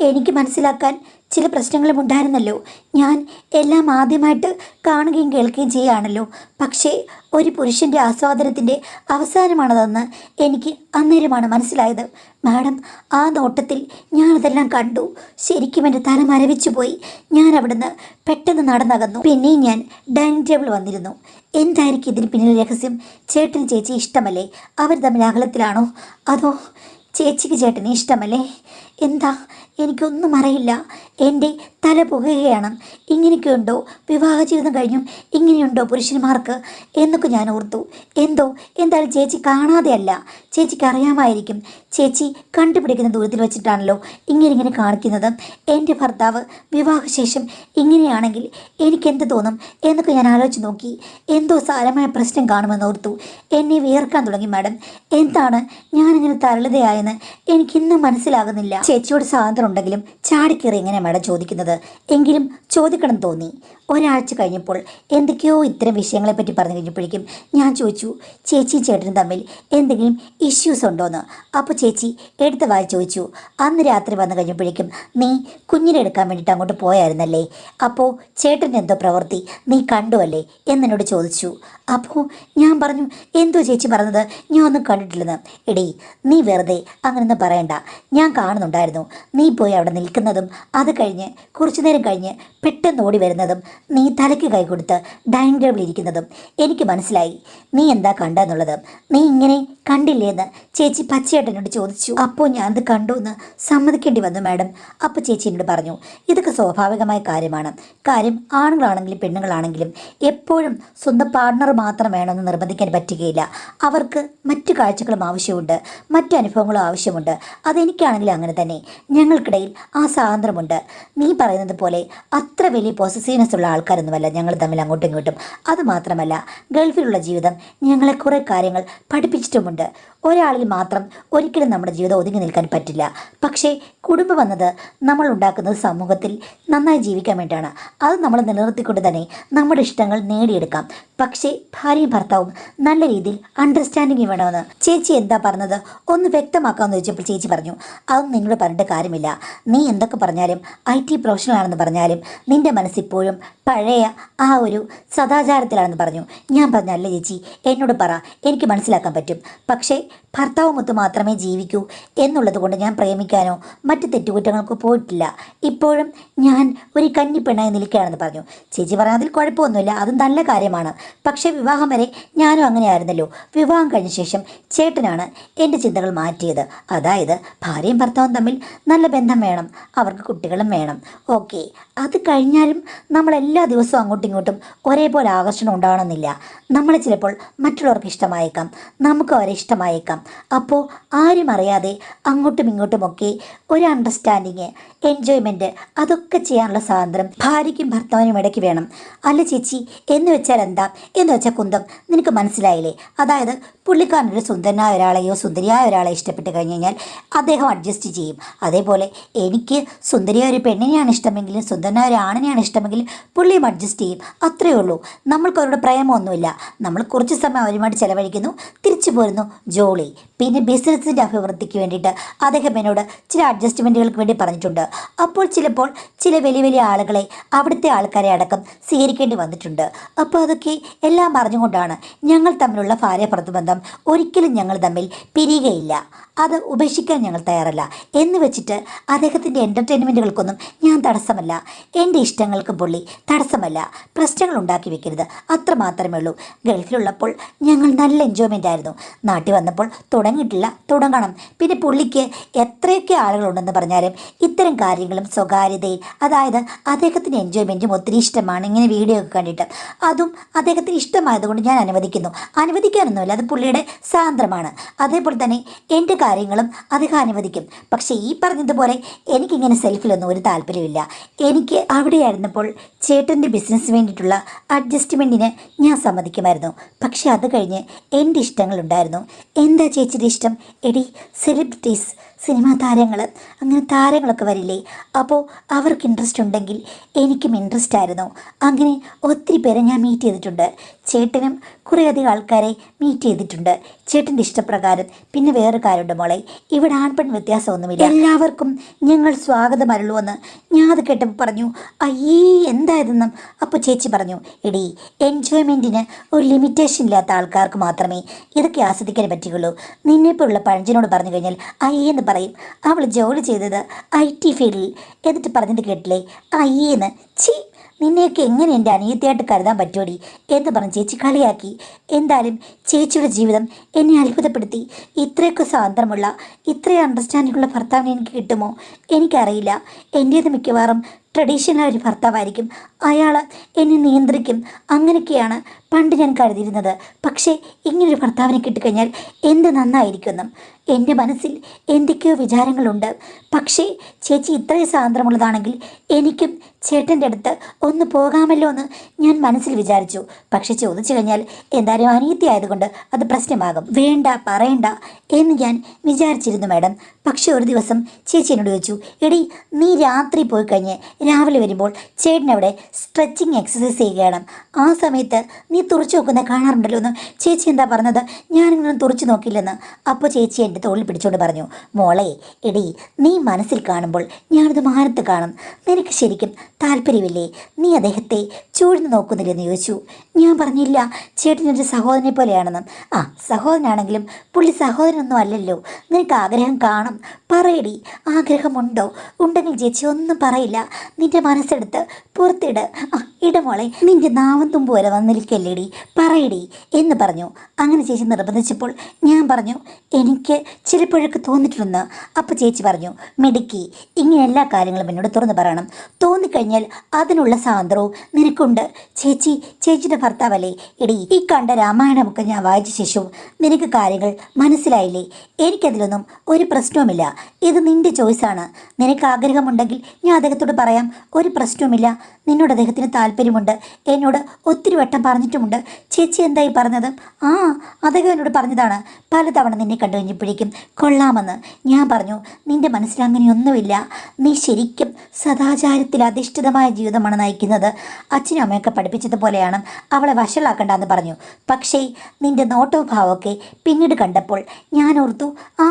A: എനിക്ക് മനസ്സിലാക്കാൻ ചില പ്രശ്നങ്ങളും ഉണ്ടായിരുന്നല്ലോ. ഞാൻ എല്ലാം ആദ്യമായിട്ട് കാണുകയും കേൾക്കുകയും ചെയ്യുകയാണല്ലോ. പക്ഷേ ഒരു പുരുഷൻ്റെ ആസ്വാദനത്തിൻ്റെ അവസാനമാണതെന്ന് എനിക്ക് അന്നേരമാണ് മനസ്സിലായത്. മാഡം, ആ നോട്ടത്തിൽ ഞാനതെല്ലാം കണ്ടു. ശരിക്കും എൻ്റെ തല മരവിച്ചു പോയി. ഞാൻ അവിടുന്ന് പെട്ടെന്ന് നടന്നകന്നു. പിന്നെയും ഞാൻ ഡൈനിങ് ടേബിൾ വന്നിരുന്നു. എന്തായിരിക്കും ഇതിന് പിന്നിലെ രഹസ്യം? ചേട്ടന് ചേച്ചി ഇഷ്ടമല്ലേ? അവർ തമ്മിൽ അകലത്തിലാണോ? അതോ ചേച്ചിക്ക് ചേട്ടനെ ഇഷ്ടമല്ലേ? എന്താ, എനിക്കൊന്നും അറിയില്ല. എൻ്റെ തല പുകയുകയാണ്. ഇങ്ങനെയൊക്കെയുണ്ടോ വിവാഹ ജീവിതം കഴിഞ്ഞും? ഇങ്ങനെയുണ്ടോ പുരുഷന്മാർക്ക് എന്നൊക്കെ ഞാൻ ഓർത്തു. എന്തായാലും ചേച്ചി കാണാതെയല്ല, ചേച്ചിക്ക് അറിയാമായിരിക്കും. ചേച്ചി കണ്ടുപിടിക്കുന്ന ദൂരത്തിൽ വെച്ചിട്ടാണല്ലോ ഇങ്ങനെ കാണിക്കുന്നത്. എൻ്റെ ഭർത്താവ് വിവാഹശേഷം ഇങ്ങനെയാണെങ്കിൽ എനിക്കെന്ത് തോന്നും എന്നൊക്കെ ഞാൻ ആലോചിച്ച് നോക്കി. എന്തോ സാരമായ പ്രശ്നം കാണുമെന്ന് ഓർത്തു. എന്നെ വിയർക്കാൻ തുടങ്ങി. മാഡം, എന്താണ് ഞാനിങ്ങനെ തരളിതയായെന്ന് എനിക്കിന്നും മനസ്സിലാകുന്നില്ല. ചേച്ചിയോട് സ്വാതന്ത്ര്യം ഉണ്ടെങ്കിലും ചാടിക്കേറി എങ്ങനെ മാഡം ചോദിക്കുന്നത്? എങ്കിലും ചോദിക്കണം തോന്നി. ഒരാഴ്ച കഴിഞ്ഞപ്പോൾ എന്തൊക്കെയോ ഇത്തരം വിഷയങ്ങളെപ്പറ്റി പറഞ്ഞു കഴിഞ്ഞപ്പോഴേക്കും ഞാൻ ചോദിച്ചു, ചേച്ചിയും ചേട്ടനും തമ്മിൽ എന്തെങ്കിലും ഇഷ്യൂസ് ഉണ്ടോയെന്ന്. അപ്പോൾ ചേച്ചി എടുത്ത വായി ചോദിച്ചു, അന്ന് രാത്രി വന്നു കഴിഞ്ഞപ്പോഴേക്കും നീ കുഞ്ഞിനെ എടുക്കാൻ വേണ്ടിയിട്ട് അങ്ങോട്ട് പോയായിരുന്നല്ലേ? അപ്പോൾ ചേട്ടൻ്റെ എന്തോ പ്രവൃത്തി നീ കണ്ടുവല്ലേ എന്നോട് ചോദിച്ചു. അപ്പോൾ ഞാൻ പറഞ്ഞു, എന്തോ ചേച്ചി പറഞ്ഞത്, ഞാൻ ഒന്നും കണ്ടിട്ടില്ലെന്ന്. എടീ, നീ വെറുതെ അങ്ങനെയൊന്നും പറയണ്ട. ഞാൻ കാണുന്നുണ്ടായിരുന്നു നീ പോയി അവിടെ നിൽക്കുന്നതും അത് കഴിഞ്ഞ് കുറച്ചു നേരം കഴിഞ്ഞ് പെട്ടെന്ന് ഓടി വരുന്നതും നീ തലയ്ക്ക് കൈ കൊടുത്ത് ഡൈനിങ് ടേബിളിൽ ഇരിക്കുന്നതും എനിക്ക് മനസ്സിലായി. നീ എന്താ കണ്ടെന്നുള്ളത്. നീ ഇങ്ങനെ കണ്ടില്ലേന്ന് ചേച്ചി പച്ചയേട്ടനോട് ചോദിച്ചു. അപ്പോൾ ഞാൻ അത് കണ്ടു എന്ന് സമ്മതിക്കേണ്ടി വന്നു മാഡം. അപ്പോൾ ചേച്ചി എന്നോട് പറഞ്ഞു, ഇതൊക്കെ സ്വാഭാവികമായ കാര്യമാണ്. കാര്യം ആണുങ്ങളാണെങ്കിലും പെണ്ണുങ്ങളാണെങ്കിലും എപ്പോഴും സ്വന്തം പാർട്ണർ മാത്രം വേണമെന്ന് നിർബന്ധിക്കാൻ പറ്റുകയില്ല. അവർക്ക് മറ്റു കാഴ്ചകളും ആവശ്യമുണ്ട്, മറ്റു അനുഭവങ്ങളും ആവശ്യമുണ്ട്. അതെനിക്കാണെങ്കിലും അങ്ങനെ തന്നെ. ഞങ്ങൾക്കിടയിൽ ആ സ്വാതന്ത്ര്യമുണ്ട്. നീ പറയുന്നത് പോലെ അത്ര വലിയ പോസസീവ്നെസ് ഉള്ള ആൾക്കാരൊന്നുമല്ല ഞങ്ങൾ തമ്മിൽ അങ്ങോട്ടും ഇങ്ങോട്ടും. അതുമാത്രമല്ല, ഗൾഫിലുള്ള ജീവിതം ഞങ്ങളെ കുറേ കാര്യങ്ങൾ പഠിപ്പിച്ചിട്ടുമുണ്ട്. ഒരാളിൽ മാത്രം ഒരിക്കലും നമ്മുടെ ജീവിതം ഒതുങ്ങി നിൽക്കാൻ പറ്റില്ല. പക്ഷേ കുടുംബം എന്നത് നമ്മൾ ഉണ്ടാക്കുന്നത് സമൂഹത്തിൽ നന്നായി ജീവിക്കാൻ വേണ്ടിയാണ്. അത് നമ്മൾ നിലനിർത്തിക്കൊണ്ട് തന്നെ നമ്മുടെ ഇഷ്ടങ്ങൾ നേടിയെടുക്കാം. പക്ഷേ ഭാര്യയും ഭർത്താവും നല്ല രീതിയിൽ അണ്ടർസ്റ്റാൻഡിങ് വേണമെന്ന്. ചേച്ചി എന്താ പറഞ്ഞത് ഒന്ന് വ്യക്തമാക്കാമെന്ന് ചോദിച്ചപ്പോൾ ചേച്ചി പറഞ്ഞു, അതൊന്നും നിന്നോട് പറഞ്ഞിട്ട് കാര്യമില്ല. നീ എന്തൊക്കെ പറഞ്ഞാലും IT പ്രൊഫഷണൽ ആണെന്ന് പറഞ്ഞാലും നിൻ്റെ മനസ്സിപ്പോഴും പഴയ ആ ഒരു സദാചാരത്തിലാണെന്ന് പറഞ്ഞു. ഞാൻ പറഞ്ഞു, അല്ല ചേച്ചി, എന്നോട് പറ, എനിക്ക് മനസ്സിലാക്കാൻ പറ്റും. പക്ഷേ ഭർത്താവുമൊത്ത് മാത്രമേ ജീവിക്കൂ എന്നുള്ളത് കൊണ്ട് ഞാൻ പ്രേമിക്കാനോ മറ്റ് തെറ്റുകുറ്റങ്ങൾക്കോ പോയിട്ടില്ല. ഇപ്പോഴും ഞാൻ ഒരു കന്നിപ്പെണ്ണായി നിൽക്കുകയാണെന്ന് പറഞ്ഞു. ചേച്ചി പറഞ്ഞാൽ അതിൽ കുഴപ്പമൊന്നുമില്ല, അത് നല്ല കാര്യമാണ്. പക്ഷേ വിവാഹം വരെ ഞാനും അങ്ങനെയായിരുന്നല്ലോ. വിവാഹം കഴിഞ്ഞ ശേഷം ചേട്ടനാണ് എൻ്റെ ചിന്തകൾ മാറ്റിയത്. അതായത് ഭാര്യയും ഭർത്താവും തമ്മിൽ നല്ല ബന്ധം വേണം, അവർക്ക് കുട്ടികളും വേണം. ഓക്കെ, അത് കഴിഞ്ഞാലും നമ്മളെല്ലാ ദിവസവും അങ്ങോട്ടും ഇങ്ങോട്ടും ഒരേപോലെ ആകർഷണം ഉണ്ടാകണമെന്നില്ല. നമ്മളെ ചിലപ്പോൾ മറ്റുള്ളവർക്ക് ഇഷ്ടമായേക്കാം, നമുക്ക് അവരെ ഇഷ്ടമായേക്കാം. അപ്പോൾ ആരും അറിയാതെ അങ്ങോട്ടും ഇങ്ങോട്ടുമൊക്കെ ഒരു അണ്ടർസ്റ്റാൻഡിങ്, എൻജോയ്മെൻറ്റ്, അതൊക്കെ ചെയ്യാനുള്ള സ്വാതന്ത്ര്യം ഭാര്യയ്ക്കും ഭർത്താവിനും ഇടയ്ക്ക് വേണം. അല്ല ചേച്ചി, എന്ന് വെച്ചാൽ എന്താ? എന്ന് വെച്ചാൽ കുന്തം, നിനക്ക് മനസ്സിലായില്ലേ? അതായത് പുള്ളിക്കാരനൊരു സുന്ദരനായ ഒരാളെയോ സുന്ദരിയായ ഒരാളെ ഇഷ്ടപ്പെട്ട് കഴിഞ്ഞ് കഴിഞ്ഞാൽ അദ്ദേഹം അഡ്ജസ്റ്റ് ചെയ്യും. അതേപോലെ എനിക്ക് സുന്ദരിയായ ഒരു പെണ്ണിനെയാണ് ഇഷ്ടമെങ്കിലും സുന്ദരനായ ഒരു ആണിനെയാണ് ഇഷ്ടമെങ്കിലും പുള്ളിയും അഡ്ജസ്റ്റ് ചെയ്യും. അത്രയേ ഉള്ളൂ. നമ്മൾക്ക് അവരുടെ പ്രേമമൊന്നുമില്ല. നമ്മൾ കുറച്ച് സമയം അവരുമായിട്ട് ചിലവഴിക്കുന്നു, തിരിച്ചു പോരുന്നു, ജോളി. പിന്നെ ബിസിനസ്സിൻ്റെ അഭിവൃദ്ധിക്ക് വേണ്ടിയിട്ട് അദ്ദേഹം എന്നോട് ചില അഡ്ജസ്റ്റ്മെൻറ്റുകൾക്ക് വേണ്ടി പറഞ്ഞിട്ടുണ്ട്. അപ്പോൾ ചിലപ്പോൾ ചില വലിയ വലിയ ആളുകളെ, അവിടുത്തെ ആൾക്കാരെ അടക്കം സ്വീകരിക്കേണ്ടി വന്നിട്ടുണ്ട്. അപ്പോൾ അതൊക്കെ എല്ലാം അറിഞ്ഞുകൊണ്ടാണ് ഞങ്ങൾ തമ്മിലുള്ള ഭാര്യ ബന്ധം ഒരിക്കലും ഞങ്ങൾ തമ്മിൽ പിരിയുകയില്ല, അത് ഉപേക്ഷിക്കാൻ ഞങ്ങൾ തയ്യാറല്ല എന്ന് വെച്ചിട്ട് അദ്ദേഹത്തിൻ്റെ എൻ്റർടൈൻമെൻറ്റുകൾക്കൊന്നും ഞാൻ തടസ്സമല്ല. എൻ്റെ ഇഷ്ടങ്ങൾക്ക് പുള്ളി തടസ്സമല്ല. പ്രശ്നങ്ങൾ ഉണ്ടാക്കി വെക്കരുത്, അത്ര മാത്രമേ ഉള്ളൂ. ഗൾഫിലുള്ളപ്പോൾ ഞങ്ങൾ നല്ല എൻജോയ്മെൻ്റ് ആയിരുന്നു. നാട്ടിൽ വന്നപ്പോൾ തുടങ്ങിയിട്ടില്ല, തുടങ്ങണം. പിന്നെ പുള്ളിക്ക് എത്രയൊക്കെ ആളുകളുണ്ടെന്ന് പറഞ്ഞാലും ഇത്തരം കാര്യങ്ങളും സ്വകാര്യതയിൽ, അതായത് അദ്ദേഹത്തിൻ്റെ എൻജോയ്മെൻറ്റും ഒത്തിരി ഇഷ്ടമാണ്. ഇങ്ങനെ വീഡിയോ ഒക്കെ കണ്ടിട്ട് അതും അദ്ദേഹത്തിന് ഇഷ്ടമായതുകൊണ്ട് ഞാൻ അനുവദിക്കാനൊന്നുമില്ല, അത് പുള്ളിയുടെ സ്വാതന്ത്ര്യമാണ്. അതേപോലെ തന്നെ എൻ്റെ കാര്യങ്ങളും അദ്ദേഹം അനുവദിക്കും. പക്ഷേ ഈ പറഞ്ഞതുപോലെ എനിക്കിങ്ങനെ സെൽഫിലൊന്നും ഒരു താല്പര്യമില്ല. എനിക്ക് അവിടെയായിരുന്നപ്പോൾ ചേട്ടൻ്റെ ബിസിനസ്സിന് വേണ്ടിയിട്ടുള്ള അഡ്ജസ്റ്റ്മെൻറ്റിന് ഞാൻ സമ്മതിക്കുമായിരുന്നു. പക്ഷെ അത് കഴിഞ്ഞ് എൻ്റെ ഇഷ്ടങ്ങളുണ്ടായിരുന്നു. എന്താ ചേച്ചിയുടെ ഇഷ്ടം? എടി, സെലിബ്രിറ്റീസ്, സിനിമാ താരങ്ങൾ, അങ്ങനെ താരങ്ങളൊക്കെ വരില്ലേ? അപ്പോൾ അവർക്ക് ഇൻട്രസ്റ്റ് ഉണ്ടെങ്കിൽ എനിക്കും ഇൻട്രസ്റ്റ് ആയിരുന്നു. അങ്ങനെ ഒത്തിരി പേരെ ഞാൻ മീറ്റ് ചെയ്തിട്ടുണ്ട്. ചേട്ടനും കുറേയധികം ആൾക്കാരെ മീറ്റ് ചെയ്തിട്ടുണ്ട് ചേട്ടൻ്റെ ഇഷ്ടപ്രകാരം. പിന്നെ വേറെ കാര്യമുണ്ട് മോളെ, ഇവിടെ ആൺപെൺ വ്യത്യാസമൊന്നുമില്ല, എല്ലാവർക്കും ഞങ്ങൾ സ്വാഗതം അരുളുവെന്ന് ഞാൻ അത് കേട്ടപ്പോൾ പറഞ്ഞു, അയ്യേ എന്തായതെന്നും. അപ്പോൾ ചേച്ചി പറഞ്ഞു, എടി, എൻജോയ്മെൻറ്റിന് ഒരു ലിമിറ്റേഷൻ ഇല്ലാത്ത ആൾക്കാർക്ക് മാത്രമേ ഇതൊക്കെ ആസ്വദിക്കാൻ പറ്റുകയുള്ളൂ. നിന്നെപ്പോലുള്ള പഴഞ്ചനോട് പറഞ്ഞു കഴിഞ്ഞാൽ അയ്യേന്ന് പറയും. അവൾ ജോലി ചെയ്തത് IT ഫീൽഡിൽ, എന്നിട്ട് പറഞ്ഞത് കേട്ടില്ലേ അയ്യേന്ന്. ചീ, നിന്നെയൊക്കെ എങ്ങനെ എൻ്റെ അനിയത്തിയായിട്ട് കരുതാൻ പറ്റുമോടി എന്ന് പറഞ്ഞ് ചേച്ചി കളിയാക്കി. എന്തായാലും ചേച്ചിയുടെ ജീവിതം എന്നെ അത്ഭുതപ്പെടുത്തി. ഇത്രയൊക്കെ സ്വാതന്ത്ര്യമുള്ള, ഇത്രയും അണ്ടർസ്റ്റാൻഡിങ്ങുള്ള ഭർത്താവിനെ എനിക്ക് കിട്ടുമോ? എനിക്കറിയില്ല. എൻ്റേത് മിക്കവാറും ട്രഡീഷണൽ ഒരു ഭർത്താവായിരിക്കും. അയാൾ എന്നെ നിയന്ത്രിക്കും, അങ്ങനെയൊക്കെയാണ് പണ്ട് ഞാൻ കരുതിയിരുന്നത്. പക്ഷേ ഇങ്ങനൊരു ഭർത്താവിനെ കിട്ടിക്കഴിഞ്ഞാൽ എന്ത് നന്നായിരിക്കുമെന്നും എൻ്റെ മനസ്സിൽ എന്തൊക്കെയോ വിചാരങ്ങളുണ്ട്. പക്ഷേ ചേച്ചി ഇത്രയും സ്വാതന്ത്ര്യമുള്ളതാണെങ്കിൽ എനിക്കും ചേട്ടൻ്റെ അടുത്ത് ഒന്ന് പോകാമല്ലോ എന്ന് ഞാൻ മനസ്സിൽ വിചാരിച്ചു. പക്ഷെ ചോദിച്ചു കഴിഞ്ഞാൽ എന്തായാലും അനിയത്തി ആയതുകൊണ്ട് അത് പ്രശ്നമാകും, വേണ്ട പറയണ്ട എന്ന് ഞാൻ വിചാരിച്ചിരുന്നു മാഡം. പക്ഷെ ഒരു ദിവസം ചേച്ചി എന്നോട് ചോദിച്ചു, എടി, നീ രാത്രി പോയി കഴിഞ്ഞ് രാവിലെ വരുമ്പോൾ ചേട്ടനവിടെ സ്ട്രെച്ചിങ് എക്സസൈസ് ചെയ്യുകയാണ്, ആ സമയത്ത് നീ തുറച്ചു നോക്കുന്ന കാണാറുണ്ടല്ലോ എന്ന്. ചേച്ചി എന്താ പറഞ്ഞത്? ഞാനിങ്ങനെ തുറച്ചു നോക്കില്ലെന്ന്. അപ്പോൾ ചേച്ചി എൻ്റെ തോളിൽ പിടിച്ചുകൊണ്ട് പറഞ്ഞു, മോളെ, എടി, നീ മനസ്സിൽ കാണുമ്പോൾ ഞാനത് മാനത്ത് കാണും. നിനക്ക് ശരിക്കും താല്പര്യമില്ലേ? നീ അദ്ദേഹത്തെ ചൂഴ്ന്നു നോക്കുന്നില്ലെന്ന് ചോദിച്ചു. ഞാൻ പറഞ്ഞില്ല, ചേട്ടനൊരു സഹോദരനെ പോലെയാണെന്ന്. ആ, സഹോദരനാണെങ്കിലും പുള്ളി സഹോദരനൊന്നും അല്ലല്ലോ. നിനക്ക് ആഗ്രഹം കാണും, പറയടി, ആഗ്രഹമുണ്ടോ? ഉണ്ടെങ്കിൽ ചേച്ചി ഒന്നും പറയില്ല, നിന്റെ മനസ്സെടുത്ത് പുറത്തിട്. ആ, ഇടമോളെ, നിന്റെ നാവൻ തുമ്പ് വരെ വന്നിരിക്കല്ലേടി, പറയടി എന്ന് പറഞ്ഞു. അങ്ങനെ ചേച്ചി നിർബന്ധിച്ചപ്പോൾ ഞാൻ പറഞ്ഞു, എനിക്ക് ചിലപ്പോഴൊക്കെ തോന്നിയിട്ടുണ്ടെന്ന്. അപ്പോൾ ചേച്ചി പറഞ്ഞു, മിടുക്കി, ഇങ്ങനെ എല്ലാ കാര്യങ്ങളും എന്നോട് തുറന്നു പറയണം. തോന്നിക്കഴിഞ്ഞാൽ അതിനുള്ള സ്വാതന്ത്ര്യവും നിനക്കുണ്ട്. ചേച്ചിയുടെ ഭർത്താവല്ലേ? എടി, ഈ കണ്ട രാമായണമൊക്കെ ഞാൻ വായിച്ച ശേഷവും നിനക്ക് കാര്യങ്ങൾ മനസ്സിലായില്ലേ? എനിക്കതിലൊന്നും ഒരു പ്രശ്നവുമില്ല. ഇത് നിന്റെ ചോയ്സാണ്. നിനക്ക് ആഗ്രഹമുണ്ടെങ്കിൽ ഞാൻ അദ്ദേഹത്തോട് പറയാം, ഒരു പ്രശ്നവുമില്ല. നിന്നോട് അദ്ദേഹത്തിന് താല്പര്യമുണ്ട്, എന്നോട് ഒത്തിരി വട്ടം പറഞ്ഞിട്ടുമുണ്ട്. ചേച്ചി എന്തായി പറഞ്ഞത്? ആ, അദ്ദേഹം എന്നോട് പറഞ്ഞതാണ്, പലതവണ നിന്നെ കണ്ടു കഴിഞ്ഞപ്പോഴേക്കും കൊള്ളാമെന്ന്. ഞാൻ പറഞ്ഞു, നിന്റെ മനസ്സിൽ അങ്ങനെയൊന്നുമില്ല, നീ ശരിക്കും സദാചാരത്തിൽ അധിഷ്ഠിതമായ ജീവിതമാണ് നയിക്കുന്നത്. അച്ഛനും അമ്മയൊക്കെ പഠിപ്പിച്ചതുപോലെയാണ്, അവളെ വഷളാക്കണ്ടെന്ന് പറഞ്ഞു. പക്ഷേ നിന്റെ നോട്ടവും ഭാവമൊക്കെ പിന്നീട് കണ്ടപ്പോൾ ഞാൻ ഓർത്തു, ആ,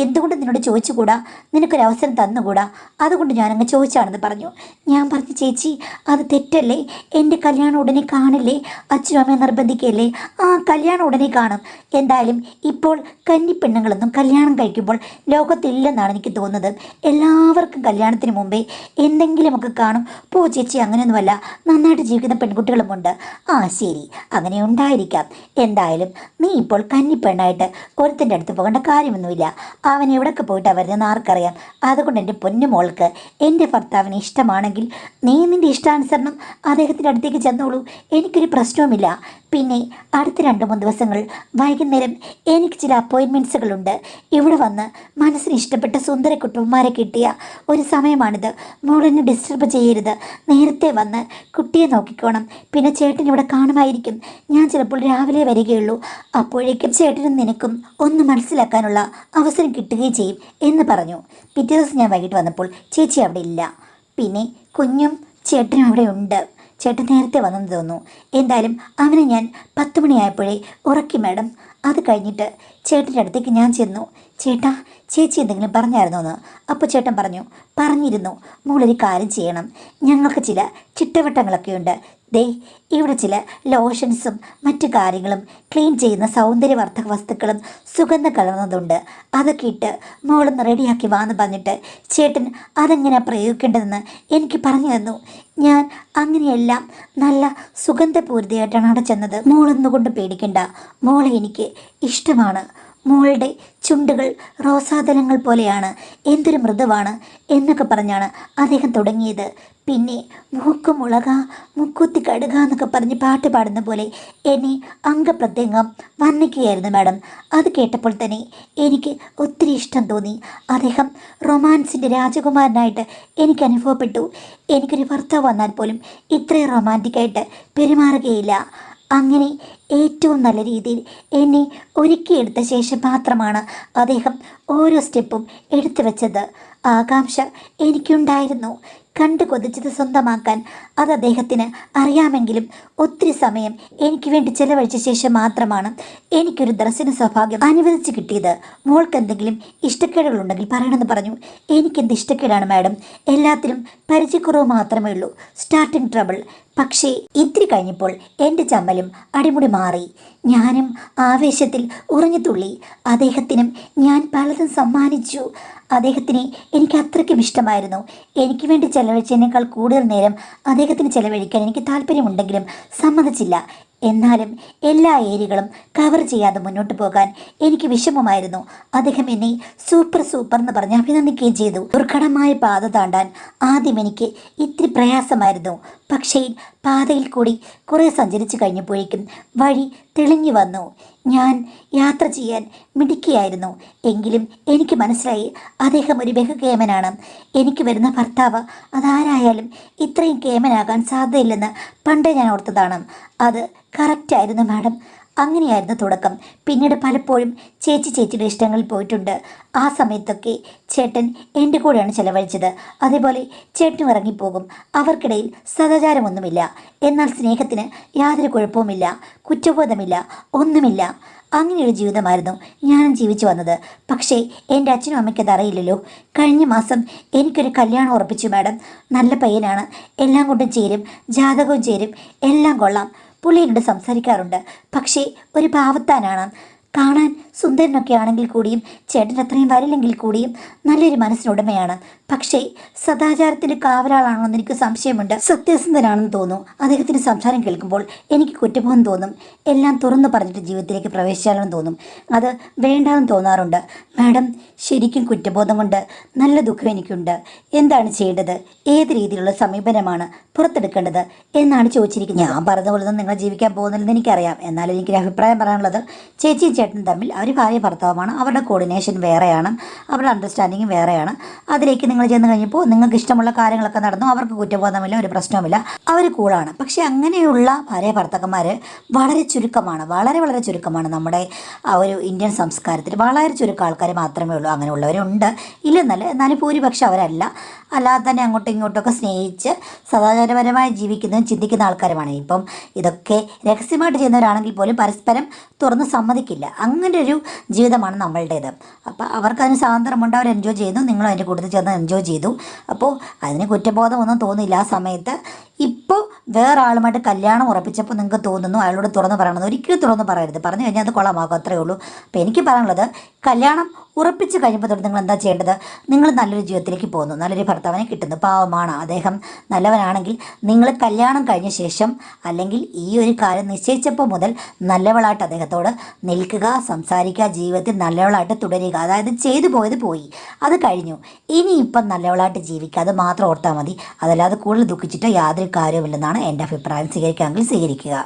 A: എന്തുകൊണ്ട് നിന്നോട് ചോദിച്ചുകൂടാ? നിനക്കൊരവസരം തന്നുകൂടാ? അതുകൊണ്ട് ഞാനങ്ങ് ചോദിച്ചാണെന്ന് പറഞ്ഞു. ഞാൻ പറഞ്ഞു, ചേച്ചി, അത് തെറ്റല്ലേ? എൻ്റെ കല്യാണം ഉടനെ കാണില്ലേ? അച്ഛനും അമ്മയെ നിർബന്ധിക്കല്ലേ? ആ, കല്യാണം ഉടനെ കാണും. എന്തായാലും ഇപ്പോൾ കന്നിപ്പെണ്ണുങ്ങളൊന്നും കല്യാണം കഴിക്കുമ്പോൾ ലോകത്തില്ലെന്നാണ് എനിക്ക് തോന്നുന്നത്. എല്ലാവർക്കും കല്യാണത്തിന് മുമ്പേ എന്തെങ്കിലുമൊക്കെ കാണും. പോ ചേച്ചി, അങ്ങനെയൊന്നുമല്ല, നന്നായിട്ട് ജീവിക്കുന്ന പെൺകുട്ടികളുമുണ്ട്. ആ, ശരി, അങ്ങനെ ഉണ്ടായിരിക്കാം. എന്തായാലും നീ ഇപ്പോൾ കന്നിപ്പെണ്ണായിട്ട് ഒരുത്തൻ്റെ അടുത്ത് പോകേണ്ട കാര്യമൊന്നുമില്ല. അവൻ എവിടെയൊക്കെ പോയിട്ടാണ് വരുന്നതെന്ന് ആർക്കറിയാം. അതുകൊണ്ട് എൻ്റെ പൊന്നു മോൾക്ക് എൻ്റെ ഭർത്താവിന് ഇഷ്ടമാണെങ്കിൽ നീ നിൻ്റെ ഇഷ്ടാനുസരണം അദ്ദേഹത്തിൻ്റെ അടുത്തേക്ക് ചെന്നോളൂ, എനിക്കൊരു പ്രശ്നവുമില്ല. പിന്നെ അടുത്ത 2-3 ദിവസങ്ങൾ വൈകുന്നേരം എനിക്ക് ചില അപ്പോയിൻമെൻറ്റ്സുകളുണ്ട്. ഇവിടെ വന്ന് മനസ്സിന് ഇഷ്ടപ്പെട്ട സുന്ദര കുട്ടന്മാരെ കിട്ടിയ ഒരു സമയമാണിത്. മോളെന്നെ ഡിസ്റ്റർബ് ചെയ്യരുത്. നേരത്തെ വന്ന് കുട്ടിയെ നോക്കിക്കോണം. പിന്നെ ചേട്ടൻ ഇവിടെ കാണുമായിരിക്കും. ഞാൻ ചിലപ്പോൾ രാവിലെ വരികയുള്ളൂ. അപ്പോഴേക്കും ചേട്ടനും നിനക്കും ഒന്ന് മനസ്സിലാക്കാനുള്ള അവസരം കിട്ടുകയും ചെയ്യും എന്ന് പറഞ്ഞു. പിറ്റേ ദിവസം ഞാൻ വൈകിട്ട് വന്നപ്പോൾ ചേച്ചി അവിടെ ഇല്ല. പിന്നെ കുഞ്ഞും ചേട്ടനും അവിടെ ഉണ്ട്. ചേട്ടൻ നേരത്തെ വന്നെന്ന് തോന്നുന്നു. എന്തായാലും അവനെ ഞാൻ 10 മണിയായപ്പോഴേ ഉറക്കി മാഡം. അത് കഴിഞ്ഞിട്ട് ചേട്ടൻ്റെ അടുത്തേക്ക് ഞാൻ ചെന്നു. ചേട്ടാ, ചേച്ചി എന്തെങ്കിലും പറഞ്ഞായിരുന്നോ എന്ന്. അപ്പോൾ ചേട്ടൻ പറഞ്ഞിരുന്നു മോളൊരു കാര്യം ചെയ്യണം, ഞങ്ങൾക്ക് ചില ചിട്ടവട്ടങ്ങളൊക്കെയുണ്ട്. ദേ ഇവിടെ ചില ലോഷൻസും മറ്റു കാര്യങ്ങളും ക്ലീൻ ചെയ്യുന്ന സൗന്ദര്യവർദ്ധക വസ്തുക്കളും സുഗന്ധം കലർന്നതുണ്ട്. അതൊക്കെ ഇട്ട് മോളൊന്ന് റെഡിയാക്കി വാന്ന് പറഞ്ഞിട്ട് ചേട്ടൻ അതെങ്ങനെയാണ് പ്രയോഗിക്കേണ്ടതെന്ന് എനിക്ക് പറഞ്ഞു തന്നു. ഞാൻ അങ്ങനെയെല്ലാം നല്ല സുഗന്ധപൂരിതയായിട്ടാണ് അവിടെ ചെന്നത്. മോളൊന്നുകൊണ്ട് പേടിക്കണ്ട, മോളെ എനിക്ക് ഇഷ്ടമാണ്. മോളുടെ ചുണ്ടുകൾ റോസാദലങ്ങൾ പോലെയാണ്, എന്തൊരു മൃദുവാണ് എന്നൊക്കെ പറഞ്ഞാണ് അദ്ദേഹം തുടങ്ങിയത്. പിന്നെ മൂക്ക് മുളക മുക്കുത്തി കടുക എന്നൊക്കെ പറഞ്ഞ് പാട്ട് പാടുന്ന പോലെ എന്നെ അംഗപ്രത്യംഗം വർണ്ണിക്കുകയായിരുന്നു മാഡം. അത് കേട്ടപ്പോൾ തന്നെ എനിക്ക് ഒത്തിരി ഇഷ്ടം തോന്നി. അദ്ദേഹം റൊമാൻസിൻ്റെ രാജകുമാരനായിട്ട് എനിക്ക് അനുഭവപ്പെട്ടു. എനിക്കൊരു ഭർത്താവ് വന്നാൽ പോലും ഇത്രയും റൊമാൻറ്റിക്കായിട്ട് പെരുമാറുകയില്ല. അങ്ങനെ ഏറ്റവും നല്ല രീതിയിൽ എന്നെ ഒരുക്കിയെടുത്ത ശേഷം മാത്രമാണ് അദ്ദേഹം ഓരോ സ്റ്റെപ്പും എടുത്തു വെച്ചത്. ആകാംക്ഷ എനിക്കുണ്ടായിരുന്നു. കണ്ടു കൊതിച്ചത് സ്വന്തമാക്കാൻ അത് അദ്ദേഹത്തിന് അറിയാമെങ്കിലും ഒത്തിരി സമയം എനിക്ക് വേണ്ടി ചെലവഴിച്ച ശേഷം മാത്രമാണ് എനിക്കൊരു ദർശന സൗഭാഗ്യം അനുവദിച്ച് കിട്ടിയത്. മോൾക്ക് എന്തെങ്കിലും ഇഷ്ടക്കേടുകളുണ്ടെങ്കിൽ പറയണമെന്ന് പറഞ്ഞു. എനിക്കെന്ത് ഇഷ്ടക്കേടാണ് മാഡം, എല്ലാത്തിനും പരിചയക്കുറവ് മാത്രമേ ഉള്ളൂ, സ്റ്റാർട്ടിങ് ട്രബിൾ. പക്ഷേ ഇത്തിരി കഴിഞ്ഞപ്പോൾ എൻ്റെ ചമ്മലും അടിമുടി മാറി. ഞാനും ആവേശത്തിൽ ഉറഞ്ഞു തുള്ളി. അദ്ദേഹത്തിനും ഞാൻ പലതും സമ്മാനിച്ചു. അദ്ദേഹത്തിനെ എനിക്ക് അത്രയ്ക്കും ഇഷ്ടമായിരുന്നു. എനിക്ക് വേണ്ടി ചെലവഴിച്ചതിനേക്കാൾ കൂടുതൽ നേരം അദ്ദേഹത്തിന് ചെലവഴിക്കാൻ എനിക്ക് താല്പര്യമുണ്ടെങ്കിലും സമ്മതിച്ചില്ല. എന്നാലും എല്ലാ ഏരിയകളും കവർ ചെയ്യാതെ മുന്നോട്ട് പോകാൻ എനിക്ക് വിഷമമായിരുന്നു. അദ്ദേഹം എന്നെ സൂപ്പർ എന്ന് പറഞ്ഞ് അഭിനന്ദിക്കുകയും ചെയ്തു. ദുർഘടമായ പാത താണ്ടാൻ ആദ്യം എനിക്ക് ഇത്തിരി പ്രയാസമായിരുന്നു. പക്ഷേ പാതയിൽ കൂടി കുറേ സഞ്ചരിച്ചു കഴിഞ്ഞപ്പോഴേക്കും വഴി തെളിഞ്ഞു വന്നു. ഞാൻ യാത്ര ചെയ്യാൻ മിടുക്കിയായിരുന്നു. എങ്കിലും എനിക്ക് മനസ്സിലായി അദ്ദേഹം ഒരു ബഹുകേമനാണ്. എനിക്ക് വരുന്ന ഭർത്താവ് അതാരായാലും ഇത്രയും കേമനാകാൻ സാധ്യതയില്ലെന്ന് പണ്ടേ ഞാൻ ഓർത്തതാണ്. അത് കറക്റ്റായിരുന്നു മാഡം. അങ്ങനെയായിരുന്നു തുടക്കം. പിന്നീട് പലപ്പോഴും ചേച്ചിയുടെ ഇഷ്ടങ്ങളിൽ പോയിട്ടുണ്ട്. ആ സമയത്തൊക്കെ ചേട്ടൻ എൻ്റെ കൂടെയാണ് ചിലവഴിച്ചത്. അതേപോലെ ചേട്ടനും ഇറങ്ങിപ്പോകും. അവർക്കിടയിൽ സദാചാരമൊന്നുമില്ല. എന്നാൽ സ്നേഹത്തിന് യാതൊരു കുഴപ്പവുമില്ല, കുറ്റബോധമില്ല, ഒന്നുമില്ല. അങ്ങനെയൊരു ജീവിതമായിരുന്നു ഞാനും ജീവിച്ചു വന്നത്. പക്ഷേ എൻ്റെ അച്ഛനും അമ്മയ്ക്കത് അറിയില്ലല്ലോ. കഴിഞ്ഞ മാസം എനിക്കൊരു കല്യാണം ഉറപ്പിച്ചു മാഡം. നല്ല പയ്യനാണ്, എല്ലാം കൊണ്ടും ചേരും, ജാതകവും ചേരും, എല്ലാം കൊള്ളാം. പുള്ളി എന്നോട് സംസാരിക്കാറുണ്ട്. പക്ഷേ ഒരു പാവത്താനാണ്. കാണാൻ സുന്ദരനൊക്കെ ആണെങ്കിൽ കൂടിയും ചേട്ടൻ അത്രയും വരില്ലെങ്കിൽ കൂടിയും നല്ലൊരു മനസ്സിനുടമയാണ്. പക്ഷേ സദാചാരത്തിൻ്റെ കാവലാളാണോ എന്ന് എനിക്ക് സംശയമുണ്ട്. സത്യസന്ധനാണെന്ന് തോന്നും. അദ്ദേഹത്തിൻ്റെ സംസാരം കേൾക്കുമ്പോൾ എനിക്ക് കുറ്റബോധം തോന്നും. എല്ലാം തുറന്നു പറഞ്ഞിട്ട് ജീവിതത്തിലേക്ക് പ്രവേശിച്ചാലെന്ന് തോന്നും. അത് വേണ്ടാന്ന് തോന്നാറുണ്ട്. മാഡം, ശരിക്കും കുറ്റബോധം കൊണ്ട് നല്ല ദുഃഖം എനിക്കുണ്ട്. എന്താണ് ചെയ്യേണ്ടത്? ഏത് രീതിയിലുള്ള സമീപനമാണ് പുറത്തെടുക്കേണ്ടത് എന്നാണ് ചോദിച്ചിരിക്കുന്നത്. ഞാൻ പറഞ്ഞ പോലെ ഒന്നും നിങ്ങൾ ജീവിക്കാൻ പോകുന്നില്ലെന്ന് എനിക്കറിയാം. എന്നാലും എനിക്കൊരു അഭിപ്രായം പറയാനുള്ളത്, ചേച്ചിയും ചേട്ടനും തമ്മിൽ അവർ ഭാര്യ ഭർത്താവുമാണ്. അവരുടെ കോർഡിനേഷൻ വേറെയാണ്, അവരുടെ അണ്ടർസ്റ്റാൻഡിങ് വേറെയാണ്. അതിലേക്ക് നിങ്ങൾ ചെന്ന് കഴിഞ്ഞപ്പോൾ നിങ്ങൾക്ക് ഇഷ്ടമുള്ള കാര്യങ്ങളൊക്കെ നടന്നു. അവർക്ക് കുറ്റബോധമില്ല, ഒരു പ്രശ്നവുമില്ല, അവർ കൂളാണ്. പക്ഷേ അങ്ങനെയുള്ള ഭാര്യ ഭർത്താക്കന്മാർ വളരെ ചുരുക്കമാണ്, വളരെ ചുരുക്കമാണ്. നമ്മുടെ ആ ഒരു ഇന്ത്യൻ സംസ്കാരത്തിൽ വളരെ ചുരുക്കം ആൾക്കാർ മാത്രമേ ഉള്ളൂ. അങ്ങനെയുള്ളവരുണ്ട്, ഇല്ലെന്നല്ല, എന്നാലും ഭൂരിപക്ഷം അവരല്ല. അല്ലാതെ തന്നെ അങ്ങോട്ടും ഇങ്ങോട്ടൊക്കെ സ്നേഹിച്ച് സദാചാരപരമായി ജീവിക്കുന്നതും ചിന്തിക്കുന്ന ആൾക്കാരുമാണ്. ഇപ്പം ഇതൊക്കെ രഹസ്യമായിട്ട് ചെയ്യുന്നവരാണെങ്കിൽ പോലും പരസ്പരം തുറന്ന് സമ്മതിക്കില്ല. അങ്ങനെ ഒരു ജീവിതമാണ് നമ്മളുടേത്. അപ്പോൾ അവർക്കതിന് സ്വാതന്ത്ര്യമുണ്ട്, അവർ എൻജോയ് ചെയ്യുന്നു, നിങ്ങളും അതിൻ്റെ കൂടുതൽ ചേർന്ന് എൻജോയ് ചെയ്തു. അപ്പോൾ അതിന് കുറ്റബോധമൊന്നും തോന്നില്ല ആ സമയത്ത്. ഇപ്പോൾ വേറെ ആളുമായിട്ട് കല്യാണം ഉറപ്പിച്ചപ്പോൾ നിങ്ങൾക്ക് തോന്നുന്നു അയാളോട് തുറന്ന് പറയണമെന്ന്. ഒരിക്കലും തുറന്ന് പറയരുത്. പറഞ്ഞു കഴിഞ്ഞാൽ അത് കൊള്ളാമാക്കും, അത്രയേ ഉള്ളൂ. അപ്പോൾ എനിക്ക് പറയാനുള്ളത്, കല്യാണം ഉറപ്പിച്ച് കഴിയുമ്പോൾ തൊട്ട് നിങ്ങൾ എന്താ ചെയ്യേണ്ടത്? നിങ്ങൾ നല്ലൊരു ജീവിതത്തിലേക്ക് പോകുന്നു, നല്ലൊരു ഭർത്താവിനെ കിട്ടുന്നു, പാവമാണ് അദ്ദേഹം, നല്ലവനാണെങ്കിൽ നിങ്ങൾ കല്യാണം കഴിഞ്ഞ ശേഷം അല്ലെങ്കിൽ ഈ ഒരു കാര്യം നിശ്ചയിച്ചപ്പോൾ മുതൽ നല്ലവളായിട്ട് അദ്ദേഹത്തോട് നിൽക്കുക, സംസാരിക്കുക, ജീവിതത്തിൽ നല്ലവളായിട്ട് തുടരുക. അതായത് ചെയ്തു പോയത് പോയി, അത് കഴിഞ്ഞു. ഇനിയിപ്പം നല്ലവളായിട്ട് ജീവിക്കുക, അത് മാത്രം ഓർത്താൽ മതി. അതല്ലാതെ കൂടുതൽ ദുഃഖിച്ചിട്ട് യാതൊരു കാര്യവുമില്ലെന്നാണ് എൻ്റെ അഭിപ്രായം. സ്വീകരിക്കാമെങ്കിൽ സ്വീകരിക്കുക.